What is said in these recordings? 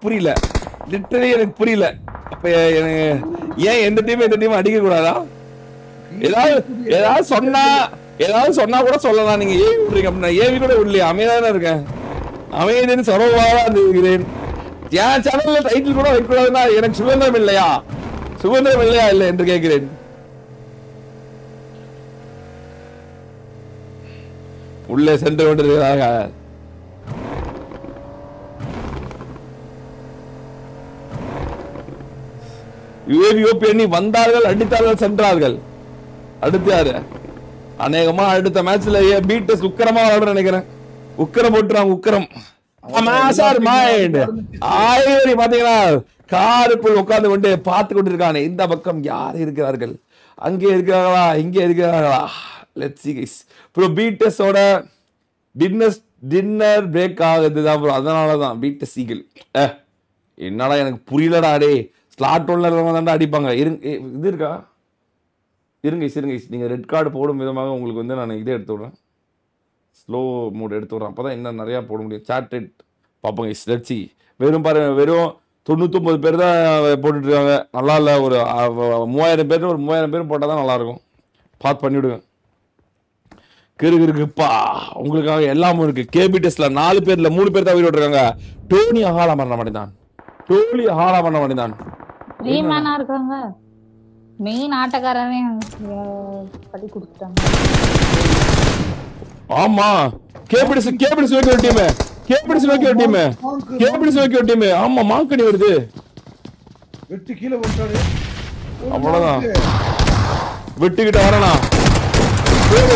புரியல, லிட்டரலி எனக்கு புரியல. அப்ப எனக்கு ஏன் எந்த டீம் அடிக்க கூடாதா? ஏதாவது சொன்னா கூட சொல்லலாம். நீங்க ஏவி விடுறீங்க அப்படின்னா ஏவி கூட விடலையா? அமைதியாதானே இருக்கேன், அமைதின்னு சர்வமாக இருக்கிறேன். என் சேனல்ல டைட்டில் கூட வைக்கூடாதுன்னா எனக்கு சுதந்திரம் இல்லையா? சுதந்திரம் இல்லையா இல்லை என்று கேட்கிறேன். உள்ளே சென்று கொண்டிருக்கிறார்கள். யுஏவி வந்தார்கள், அடித்தார்கள், சென்றார்கள். அடுத்து யாரு? அநேகமா அடுத்த மேட்ச்ல பீட்டஸ் உக்கரமா விளையாட நினைக்கிறேன். உக்கரம் போட்டுறாங்க, உக்கரம். பாத்தீங்கன்னா காருக்குள் உட்கார்ந்து கொண்டு பார்த்து கொண்டிருக்கானே. இந்த பக்கம் யார் இருக்கிறார்கள்? அங்கே இருக்கிறார்களா, இங்கே இருக்கிறார்களா? Let's see guys. ப்ரோ பீட்டஸோட டின்னர் பிரேக் ஆகுதுதான் ப்ரோ, அதனாலதான் பீட்டஸ் சீகிள். என்னடா எனக்கு புரியலடா. டே ஸ்லாட் ஒன்ல தாண்டா அடிப்பாங்க. இது இருக்கா? இருங்க நீங்க ரெட் கார்டு போடும் விதமாக உங்களுக்கு வந்து நான் இதே எடுத்து விடுறேன், ஸ்லோ மூட் எடுத்து விடுறேன். அப்பதான் இன்னும் நிறைய போட முடியும். Chat rate பார்ப்போங்க. லெட்ஸி வெறும் 99 பேர் தான் போட்டுட்டு இருக்காங்க. நல்லா இல்லை. ஒரு 3000 பேர், ஒரு 3000 பேர் போட்டால் தான் நல்லா இருக்கும். பார்த்து பண்ணிவிடுங்க. இருக்குப்பா உங்களுக்காக எல்லாமும் இருக்கு. கேபிடஸ்ல 4 பேர்ல 3 பேர் தான் உயிரோடு இருக்காங்க. டோனி அகாலா பண்ண மாட்டேதான். இருக்காங்க. மெயின் ஆட்டக்காரனே படி கொடுத்துட்டாங்க. ஆமா கேபிடஸ் வைக்க ஒரு டீம். ஆமா மாங்கனி வருது. வெட்டி கீழ போட்டாரு. அவ்வளவுதான். வெட்டிக்கிட்ட வரனா.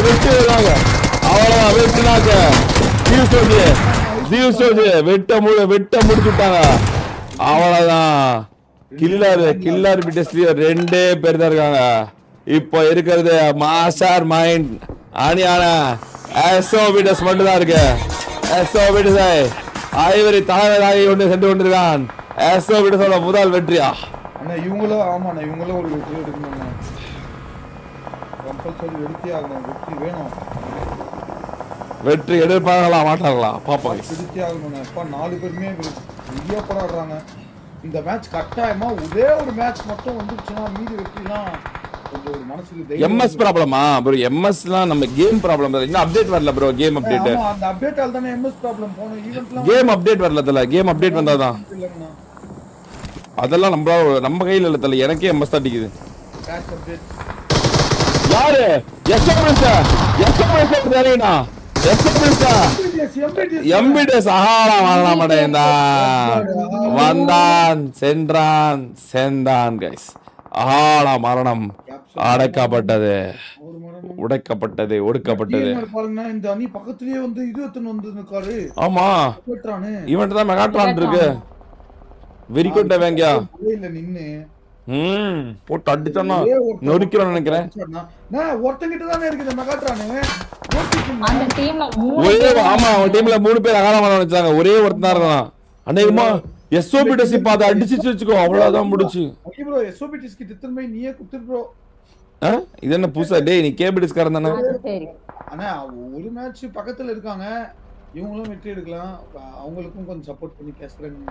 வெட்டி வராங்க. அவ்வளவுதான். வெட்டினாக்க வெட்ட முடிச்சுட்டாங்க. அவ்வளவுதான். கில்லர் பிட்டஸ்லயே 2 பேர் தான் இருக்காங்க. இப்போ இருக்கிறது மாஸ்டர் மைண்ட் அணியான எஸ்ஓ பிட்டஸ் மட்டும் தான் இருக்கு. எஸ்ஓ பிட்டஸ் ஐவரி தலைவராகி கொண்டு சென்று கொண்டிருக்கான். எஸ்ஓ பிட்டஸோட முதல் வெற்றியா? அண்ணா இவங்களும் ஆமாண்ணா, இவங்களும் ஒரு வெற்றி எடுக்கணும்ண்ணா. கம்பல்சரி வெற்றி ஆகணும். வெற்றி வேணும். வெற்றி எதிர்பார்க்கலாம் மாட்டாங்களா பாப்பா? வெற்றி ஆகணும்ண்ணா. இப்போ 4 பேருமே வெளியே போராடுறாங்க. இந்த மேட்ச் கட்டாயமா ஒரே ஒரு மேட்ச் மட்டும் வந்துருச்சுன்னா மீதி வெற்றிலாம் கொஞ்சம் ஒரு மனசுக்கு எம்எஸ் ப்ராப்ளமா ப்ரோ? எம்எஸ்லாம் நம்ம கேம் ப்ராப்ளம். இன்னும் அப்டேட் வரல ப்ரோ. Game update. ஆமா அந்த அப்டேட்டால தான எம்எஸ் ப்ராப்ளம் போன ஈவென்ட்லாம். கேம் அப்டேட் வரல தல. கேம் அப்டேட் வந்தாதான். அதெல்லாம் நம்ம கையில இல்ல தல. எனக்கே எம்எஸ் தான் அடிக்குது. பேட்ச் அப்டேட் யாரு? எஸ்எம்எஸ் தானேனா? எம்பிடிஎஸ் அகாலா வாங்கலாம் மாட்டேன்டா. வந்தான் சென்றான் கைஸ். அகாலா மரணம் அடக்கப்பட்டது, உடைக்கப்பட்டது, ஒடுக்கப்பட்டது. பாருங்க இந்த அணி பக்கத்துலயே வந்து இது எத்தனை வந்து நிக்காரு. ஆமா ஈவென்ட் தான் மெகாட்ரான் இருக்கு. வெறிக்கொண்ட வேங்கயா இல்ல நின்னு போட்டு அடிச்சோம்னா நொறுக்கிறோம் நினைக்கிறேன். ஒருத்தங்கிட்ட தானே இருக்குது மெகாட்ரான். அந்த டீம்ல ஆமா அவன் டீம்ல 3 பேர் அகாலா மரணம் வச்சாங்க. ஒரே ஒருத்தன் இருந்தான். அநேகமா எஸ்ஓபிடிஎஸ் இப்ப அதை அடிச்சு வச்சுக்கோ. அவ்வளவுதான் முடிச்சு. ஓகே ப்ரோ எஸ்ஓபிடிஎஸ் கிட்ட திரும்ப நீயே குத்துற ப்ரோ. இது என்ன புதுசா? டேய் நீ கேபிடிஎஸ் காரன் தானே? அண்ணா ஒரு மேட்ச் பக்கத்துல இருக்காங்க. இவங்களும் வெற்றி எடுக்கலாம். அவங்களுக்கும் கொஞ்சம் சப்போர்ட் பண்ணி பேசுறேன்.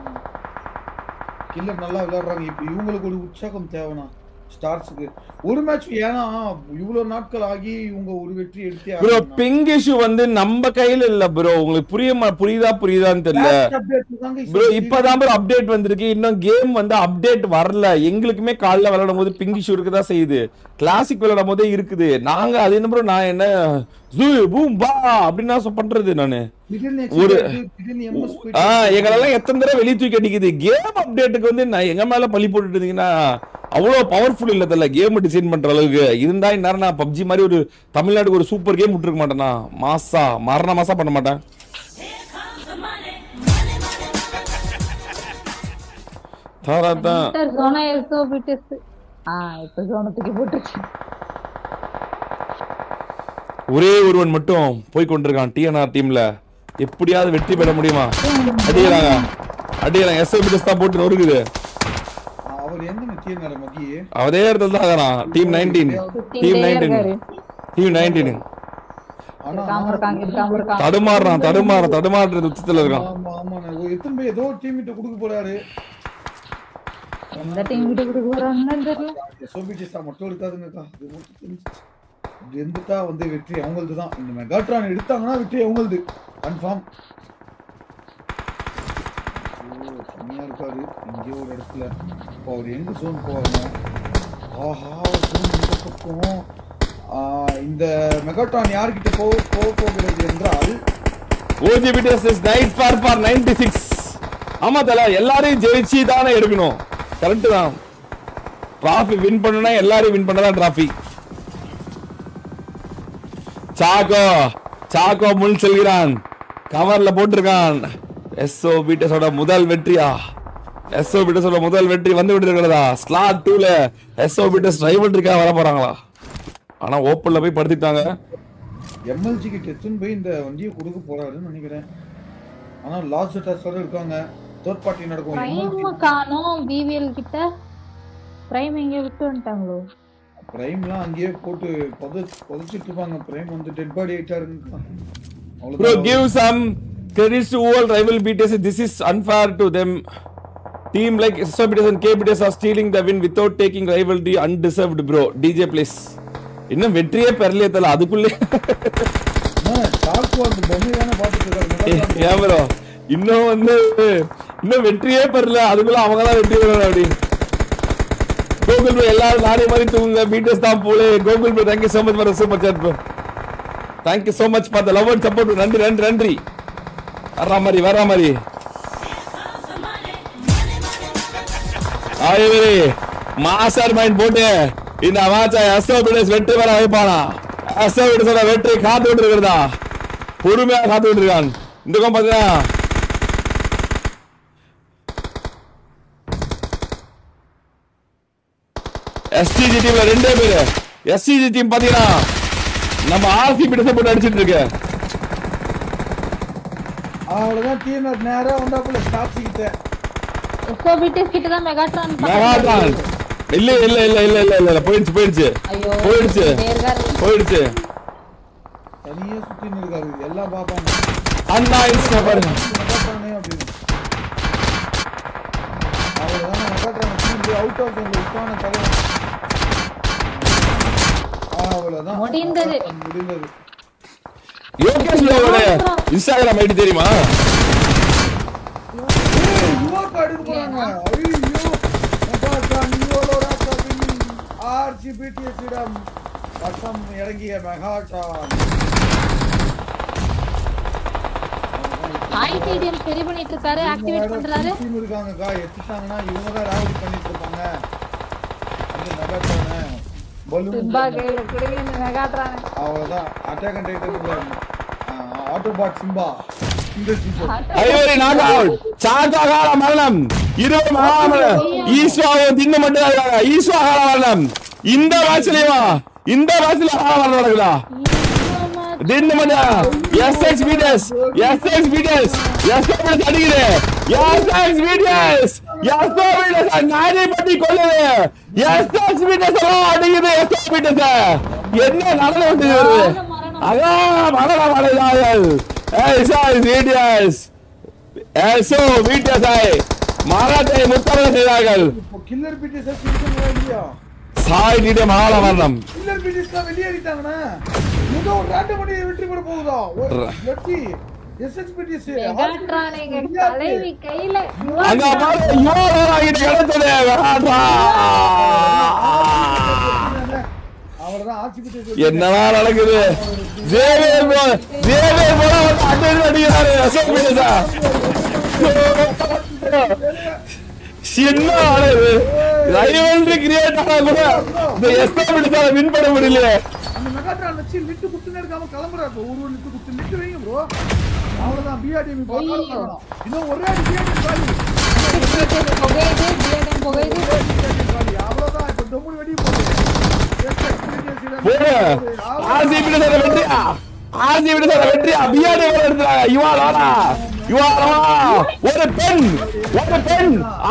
கில்லர் நல்லா விளையாடுறாங்க. இப்போ இவங்களுக்கு ஒரு உற்சாகம் தேவைனா ஸ்டார்ஸ்க்கு ஒரு மேட்ச். ஏன்னா இவ்வளவு நாட்கள் ஆகி இவங்க ஒரு வெற்றி எடுத்தே ப்ரோ. பிங் இஷ்யூ வந்து நம்ம கையில இல்ல ப்ரோ. உங்களுக்கு புரியுதான்னு தெரியல ப்ரோ. இப்பதான் ப்ரோ அப்டேட் வந்திருக்கு. இன்னும் கேம் வந்து அப்டேட் வரல. எங்களுக்குமே காலைல விளையாடும் போது பிங் இஷ்யூ இருக்குதான் செய்யுது. கிளாசிக் விளையாடும் போதே இருக்குது. நாங்க அது என்ன ப்ரோ, நான் என்ன பூம் பா அப்படின்னா பண்றது நானு ஒரு எங்களெல்லாம் எத்தனை தடவை வெளியே தூக்கி அடிக்குது. கேம் அப்டேட்டுக்கு வந்து நான் எங்க மேல பழி போட்டுட்டு இருந்தீங்கன்னா அவ்வளவு பவர்ஃபுல் இல்ல தெரியல. கேம் டிசைன் பண்ற அளவுக்கு இருந்தா இந்நேரம் நான் பப்ஜி மாதிரி ஒரு தமிழ்நாட்டுக்கு ஒரு சூப்பர் கேம் விட்டுருக்க மாட்டேனா? மரண மாசா பண்ண மாட்டேன். ஒரே ஒருவன் மட்டும் போய் கொண்டிருக்கான் டிஎன்ஆர் டீம்ல. எப்படியாவது வெற்றி பெற முடியுமா? அடிக்கிறாங்க. எஸ்எம்பிஎஸ் தான் போட்டு நொறுக்குது. அதே இடத்துல தான் டீம் 19. தடுமாறுறது உச்சத்துல இருக்கான். ஆமா ஆமாண்ணே. எத்தனை பேர் ஏதோ டீம் கிட்ட கொடுக்க போறாரு. எந்த டீம் கிட்ட கொடுக்க போறாங்கன்னு தெரியல. சோபிடிஸா மட்டும் எடுக்காதுங்கக்கா. இது மட்டும் தெரிஞ்சிச்சு. இது எந்துட்டா வந்து வெற்றி அவங்களது தான். இந்த மெகாட்ரான் எடுத்தாங்கன்னா வெற்றி அவங்களது கன்ஃபார்ம். கம்மியா இருக்காரு இங்கே ஒரு இடத்துல. இப்போ அவர் எங்க ஜோன் போவாங்க? ஆஹா ஜோன் இந்த பக்கம். இந்த மெகாட்ரான் யார்கிட்ட போகிறது என்றால் OGBTS is night for 96. ஆமா தல எல்லாரையும் ஜெயிச்சு தானே எடுக்கணும். கரெக்ட் தான். டிராஃபி வின் பண்ணனும்னா எல்லாரையும் வின் பண்ணதான் டிராஃபி. சாக்கோ முன் செல்கிறான். கவர்ல போட்டிருக்கான். SOBTS ஓட முதல் வெற்றியா? SOBTS ஓட முதல் வெற்றி வந்து விட்டுருக்கிறதா? ஸ்லாட் 2ல SOBTS ரைவல்ரிக்கா வர போறாங்களா? ஆனா ஓப்பன்ல போய் படுத்திட்டாங்க. MLG கிட்ட எத்தனை போய் இந்த வண்டியை கொடுக்க போறாருன்னு நினைக்கிறேன். ஆனா லாஸ்ட் டெஸ்டோட இருக்காங்க. தேர்ட் பார்ட்டி நடக்கும். பிரைம் காணோம். BVL கிட்ட பிரைம் எங்க விட்டு வந்துட்டாங்களோ? பிரைம்லாம் அங்கேயே போட்டு புதைச்சிட்டு இருப்பாங்க. பிரைம் வந்து டெட் பாடி ஆயிட்டாருன்னு. Bro, give some credits to all rival BTS. This is unfair to them. Team like SOBTS and KBTS are stealing the win without taking rivalry. Undeserved bro. DJ please. இன்னும் வெற்றியே பெறலையே தல அதுக்குள்ளே. ஏன் bro இன்னும் வெற்றியே பெறல அதுக்குள்ள அவங்க தான் வெற்றி பெறணும் அப்படி. கோகுல் ப்ரோ எல்லாரும் நானே மாதிரி தூங்குங்க. BTS தான் போலே. Gokul bro thank you so much for the super chat bro. Thank you so much for the love and support. நன்றி. வர மாதிரி. ஆயிவரே மாஸ்டர் மைண்ட் போட்டு இந்த மேட்சை SOBTS வெற்றி பெற வைப்பானா? SOBTS ஓட வெற்றி காத்துட்டு இருக்கிறதா? பொறுமையா காத்துட்டு இருக்கான். இந்த பக்கம் பாத்தீங்கன்னா STG டீம்ல 2 பேரு. STG டீம் பாத்தீங்கன்னா நம்ம RCBTS போட்டு அடிச்சிட்டு இருக்கு. அவ்வளவுதான் டீம் நேரா வந்தாப்புல ஸ்டாப் கிட்ட. SOBTS கிட்ட தான் மெகாட்ரான். இல்ல போயிடுச்சு. தனியா சுத்தின்னு இருக்காரு. எல்லா பாப்பாங்க. அண்ணா இன்ஸ்டா பாருங்க. அவ்வளவுதான் Megatron team out of the உட்டான கதை. அவ்வளவுதான் முடிந்தது. யோகேஷ் ப்ரோவோட இன்ஸ்டாகிராம் ஐடி தெரியுமா? யுவா கார்டு போறாங்க. ஐயோ மெகாட்ரான் யுவலோரா கவின் RGBTS இடம் வசம் இறங்கிய மெகாட்ரான். ITDM சரி பண்ணிட்டு இருக்காரு. ஆக்டிவேட் பண்றாரு. டீம் இருக்காங்கக்கா. எத்திட்டாங்கன்னா இவங்க தான் ராவடி பண்ணிட்டு இருப்பாங்க. அந்த மெகாட்ரான் சிம்பா கையில குடுங்க இந்த மெகாட்ரான். அவ்வளவுதான் அட்டாக் அண்ட் டைட்டன்ல Autobot Simba. Ivory knock out. சாகாகால மரணம். 20 மரணம். ஈஸ்வாவை தின்னு மட்டும் இருக்காங்க. ஈஸ்வாகால மரணம். இந்த மேட்ச்லயா மரணம் நடக்குதா? தின்னு மட்டும். SXBTS அடிக்குது. SXBTS நானே பத்தி கொள்ளுது. SXBTS அடிக்குது. SXBTS என்ன நடந்து வருது? அதான் மரணம் அடையாள். SXBTS மாராட்டை முத்தரவு செய்தார்கள். கில்லர் BTS சிரிக்கவே இல்லையா? சாய் நீட மகால மரணம். கில்லர் BTS தான் வெளியேறிட்டாங்கனா ஏதோ ஒரு ரேண்டம் பண்ணி வெற்றி பெற போகுதா? வெற்றி SXBTS மெகாட்ரானே தலைவி கையில அங்க பாரு யோரா கிட்ட கிடைச்சது மெகாட்ரா. அவர்தான் RGBTS என்னடா நடக்குது? ஜேவேர் போல வந்து அடிச்சு அடிக்கிறாரு SXBTS. என்ன ஆளு ரைவல்ரி கிரியேட் ஆனா கூட இந்த SXBTS வின் பண்ண முடியல. அந்த மெகாட்ரான் வச்சு லிட்டு குத்துனே இருக்காம கிளம்பறாரு. ஒரு லிட்டு குத்து லிட்டு வைங்க ப்ரோ. அவ்வளவுதான் BRDM பாக்கலாம். இன்னும் ஒரே அடி BRDM காலி. BRDM போகைது. அவ்வளவுதான் இப்ப டொம்பு வெடி போகுது. RCBTS வெற்றியா? BRDM எடுத்துறாங்க. இவாளாடா ஒரு பெண்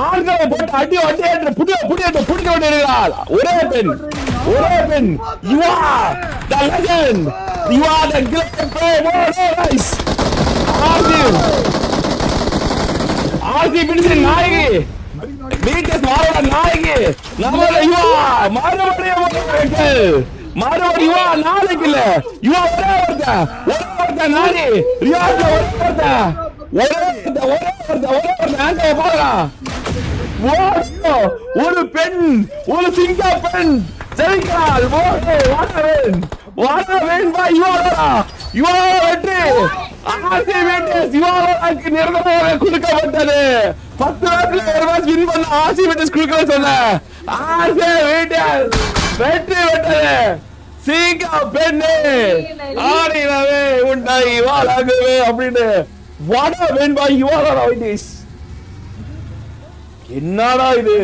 ஆண்களை போட்டு அடி புடிக்க வேண்டியிருக்கிறார். ஒரே பெண் you are the legend, you are the great pro. Nice RC பிடிச்சு நாயகி வீட்டஸ் மாரோட நாயகி நம்மள யுவா மறுபடியும் யுவா நாளைக்கு இல்ல யுவா ஒரே ஒருத்தன் நானி ரியாஸ்ல ஒரே ஒரு பெண் ஒரு சிங்க பெண் ஜெயிக்கிறாள். கொடுக்கப்பட்டது 10 வருஷத்துல ஒரு மேட்ச் வின் பண்ண ஆர்சி விட்டஸ் கொடுக்க சொன்ன ஆர்சி விட்டஸ் வெற்றி பெற்றது. சிங்க பெண்ணு ஆடினவே உண்டாய் வாழாகவே அப்படின்னு என்னடா இது?